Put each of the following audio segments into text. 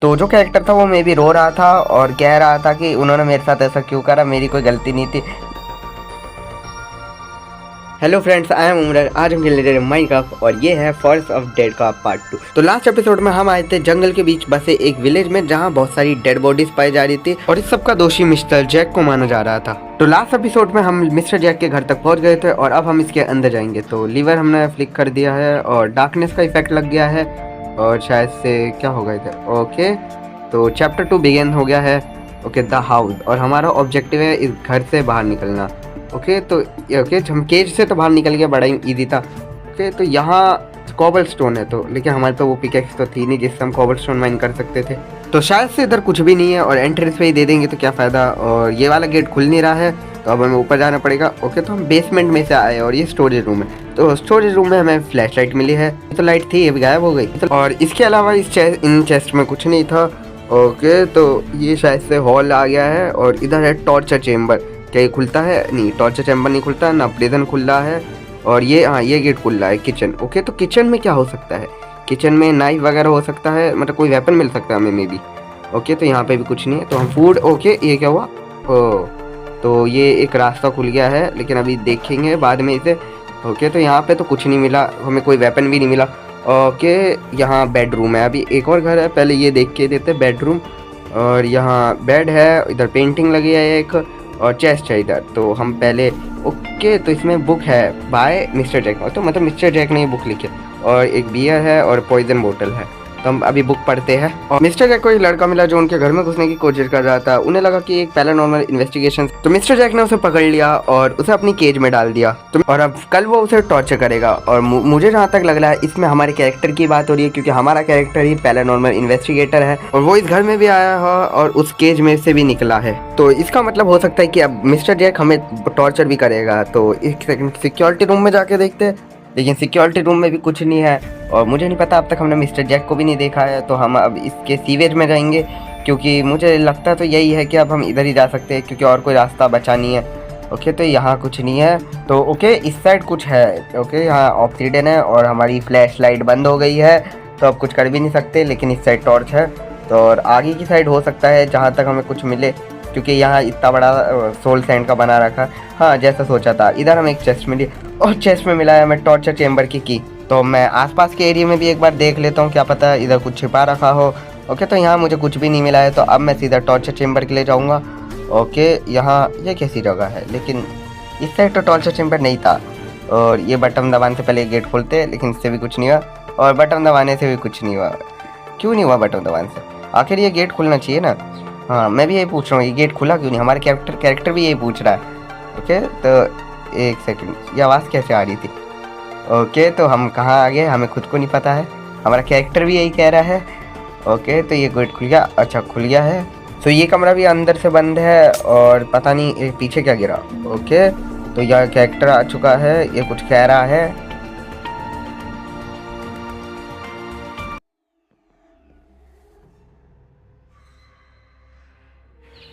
तो जो कैरेक्टर था वो मे बी रो रहा था और कह रहा था कि उन्होंने मेरे साथ ऐसा क्यों करा, मेरी कोई गलती नहीं थी। Hello friends, I am Umar. आज हम खेलने जा रहे हैं माइनक्राफ्ट और ये है फॉरेस्ट ऑफ डेड का पार्ट 2। तो लास्ट एपिसोड में हम आए थे जंगल के बीच बसे एक विलेज में जहाँ बहुत सारी डेड बॉडीज पाई जा रही थी और इस सब का दोषी मिस्टर जैक को माना जा रहा था। तो लास्ट एपिसोड में हम मिस्टर जैक के घर तक पहुंच गए थे और अब हम इसके अंदर जाएंगे। तो लीवर हमने फ्लिक कर दिया है और डार्कनेस का इफेक्ट लग गया है और शायद से क्या होगा इधर। ओके, तो चैप्टर 2 बिगिन हो गया है। ओके, द हाउस, और हमारा ऑब्जेक्टिव है इस घर से बाहर निकलना। ओके, तो ओके हम केज से तो बाहर निकल गया, बड़ा ही ईजी था। ओके, तो यहाँ कॉबल स्टोन है, तो लेकिन हमारे तो वो पिकेक्स तो थी नहीं जिससे हम कॉबल स्टोन माइन कर सकते थे। तो शायद से इधर कुछ भी नहीं है और एंट्रेंस पे ही दे देंगे तो क्या फ़ायदा। और ये वाला गेट खुल नहीं रहा है तो अब हमें ऊपर जाना पड़ेगा। ओके, तो हम बेसमेंट में से आए और ये स्टोरेज रूम है। तो स्टोरेज रूम में हमें फ्लैश लाइट मिली है। तो लाइट थी, अभी गायब हो गई। और इसके अलावा इन चेस्ट में कुछ नहीं था। ओके, तो ये शायद से हॉल आ गया है और इधर है टॉर्चर चेम्बर। क्या ये खुलता है? नहीं, टॉर्चर चैम्बर नहीं खुलता, ना प्रिजन खुल रहा है। और ये हाँ, ये गेट खुल रहा है, किचन। ओके, तो किचन में क्या हो सकता है? किचन में नाइफ वगैरह हो सकता है, मतलब कोई वेपन मिल सकता है हमें मे बी। ओके, तो यहाँ पे भी कुछ नहीं है, तो हम फूड। ओके, ये क्या हुआ? ओ, तो ये एक रास्ता खुल गया है, लेकिन अभी देखेंगे बाद में इसे। ओके, तो यहाँ पे तो कुछ नहीं मिला हमें, कोई वेपन भी नहीं मिला। ओके, यहाँ बेडरूम है, अभी एक और घर है, पहले ये देख के देते बेडरूम। और यहाँ बेड है, इधर पेंटिंग लगी है एक, और चेस्ट है इधर। तो हम पहले ओके, तो इसमें बुक है बाय मिस्टर जैक, तो मतलब मिस्टर जैक ने ये बुक लिखी है। और एक बियर है और पॉइजन बोतल है। तो हम अभी बुक पढ़ते हैं। और मिस्टर जैक को एक लड़का मिला जो उनके घर में घुसने की कोशिश कर रहा था। उन्हें लगा कि एक पैरानॉर्मल इन्वेस्टिगेशन, तो मिस्टर जैक ने उसे पकड़ लिया और उसे अपनी केज में डाल दिया। तो और अब कल वो उसे टॉर्चर करेगा। और मुझे जहाँ तक लग रहा है इसमें हमारे कैरेक्टर की बात हो रही है, क्योंकि हमारा कैरेक्टर ही पैरानॉर्मल इन्वेस्टिगेटर है और वो इस घर में भी आया है और उस केज में से भी निकला है। तो इसका मतलब हो सकता है कि अब मिस्टर जैक हमें टॉर्चर भी करेगा। तो एक सेकंड, सिक्योरिटी रूम में जाके देखते हैं। लेकिन सिक्योरिटी रूम में भी कुछ नहीं है और मुझे नहीं पता, अब तक हमने मिस्टर जैक को भी नहीं देखा है। तो हम अब इसके सीवेज में जाएंगे, क्योंकि मुझे लगता तो यही है कि अब हम इधर ही जा सकते हैं, क्योंकि और कोई रास्ता बचा नहीं है। ओके, तो यहाँ कुछ नहीं है। तो ओके, इस साइड कुछ है। ओके, यहाँ ऑब्सीडियन है और हमारी फ्लैश लाइट बंद हो गई है, तो अब कुछ कर भी नहीं सकते। लेकिन इस साइड टॉर्च है, तो और आगे की साइड हो सकता है जहाँ तक हमें कुछ मिले, क्योंकि यहाँ इतना बड़ा सोल सैंड का बना रखा। हाँ, जैसा सोचा था। इधर हमें एक चेस्ट मिली और चेस्ट में मिला है हमें टॉर्चर चेम्बर की। तो मैं आसपास के एरिया में भी एक बार देख लेता हूँ, क्या पता इधर कुछ छिपा रखा हो। ओके, तो यहाँ मुझे कुछ भी नहीं मिला है, तो अब मैं सीधा टॉर्चर चेम्बर के लिए जाऊँगा। ओके, यहाँ ये कैसी जगह है? लेकिन इस साइड तो टॉर्चर चेम्बर नहीं था। और ये बटन दबाने से पहले गेट खोलते, लेकिन इससे भी कुछ नहीं हुआ और बटन दबाने से भी कुछ नहीं हुआ। क्यों नहीं हुआ बटन दबाने से? आखिर ये गेट खुलना चाहिए ना। हाँ, मैं भी यही पूछ रहा हूँ, ये गेट खुला क्यों नहीं? हमारे कैरेक्टर भी यही पूछ रहा है। ओके, तो एक सेकंड, ये आवाज़ कैसे आ रही थी? ओके, तो हम कहाँ आ गए हमें खुद को नहीं पता है, हमारा कैरेक्टर भी यही कह रहा है। ओके, तो ये गेट खुल गया। अच्छा, खुल गया है। तो ये कमरा भी अंदर से बंद है और पता नहीं पीछे क्या गिरा। ओके, तो यह कैरेक्टर आ चुका है, ये कुछ कह रहा है।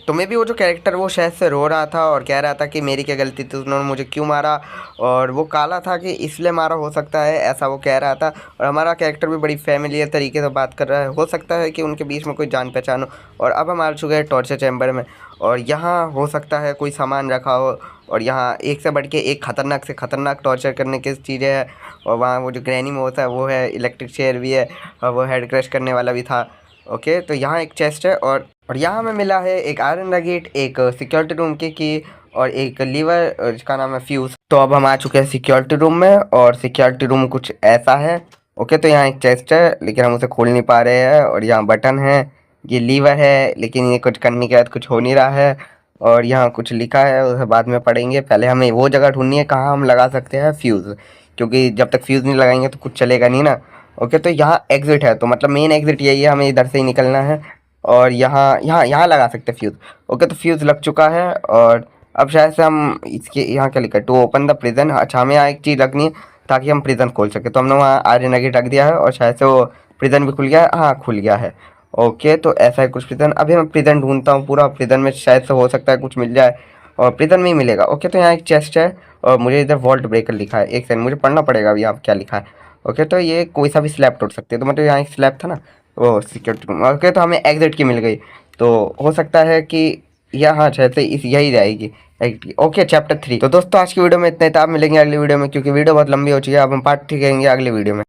तो मैं भी वो जो कैरेक्टर वो शायद से रो रहा था और कह रहा था कि मेरी क्या गलती थी, उन्होंने मुझे क्यों मारा। और वो काला था कि इसलिए मारा हो सकता है, ऐसा वो कह रहा था। और हमारा कैरेक्टर भी बड़ी फैमिलियर तरीके से बात कर रहा है, हो सकता है कि उनके बीच में कोई जान पहचान हो। और अब हम आ चुके हैं टॉर्चर चैम्बर में और यहाँ हो सकता है कोई सामान रखा हो। और यहाँ एक से बढ़ के एक ख़तरनाक से ख़तरनाक टॉर्चर करने की चीज़ें हैं। और वहाँ वो जो ग्रैनी में होता है वो है, इलेक्ट्रिक चेयर भी है और वो हेड क्रश करने वाला भी था। ओके, तो यहाँ एक चेस्ट है और यहाँ हमें मिला है एक आयरन नगेट, एक सिक्योरिटी रूम की और एक लीवर जिसका नाम है फ्यूज़। तो अब हम आ चुके हैं सिक्योरिटी रूम में और सिक्योरिटी रूम कुछ ऐसा है। ओके, तो यहाँ एक चेस्ट है लेकिन हम उसे खोल नहीं पा रहे हैं और यहाँ बटन है, ये लीवर है, लेकिन ये कुछ करने के बाद कुछ हो नहीं रहा है। और यहाँ कुछ लिखा है, उसे बाद में पढ़ेंगे, पहले हमें वो जगह ढूंढनी है कहाँ हम लगा सकते हैं फ्यूज़, क्योंकि जब तक फ्यूज़ नहीं लगाएंगे तो कुछ चलेगा नहीं ना। ओके, तो यहाँ एग्जिट है, तो मतलब मेन एग्जिट यही है, हमें इधर से ही निकलना है। और यहाँ यहाँ यहाँ लगा सकते हैं फ्यूज़। ओके, तो फ्यूज़ लग चुका है और अब शायद से हम इसके यहाँ क्या लिखा है, टू ओपन द प्रिजन। अच्छा, हमें यहाँ एक चीज़ रखनी है ताकि हम प्रिजन खोल सके। तो हमने वहाँ आयरन नगेट रख दिया है और शायद से वो प्रिजन भी खुल गया है। हाँ, खुल गया है। ओके, तो ऐसा है कुछ प्रिजन। अभी मैं प्रिजन ढूंढता हूँ पूरा, प्रिजन में शायद से हो सकता है कुछ मिल जाए और प्रिजन में ही मिलेगा। ओके, तो यहाँ एक चेस्ट है और मुझे इधर वॉल्ट ब्रेकर लिखा है। एक सेकंड, मुझे पढ़ना पड़ेगा अभी यहाँ क्या लिखा है। ओके, तो ये कोई सा भी स्लैब टूट सकती है, तो मतलब यहाँ एक स्लैब था ना, वो सिक्योरिटी रूम। ओके, तो हमें एग्जिट की मिल गई, तो हो सकता है कि यहाँ शायद इस यही रहेगी। Okay, chapter 3। तो दोस्तों आज की वीडियो में इतना ही था। आप मिलेंगे अगली वीडियो में, क्योंकि वीडियो बहुत लंबी हो चुकी है। अब हम पार्ट 3 करेंगे अगली वीडियो में।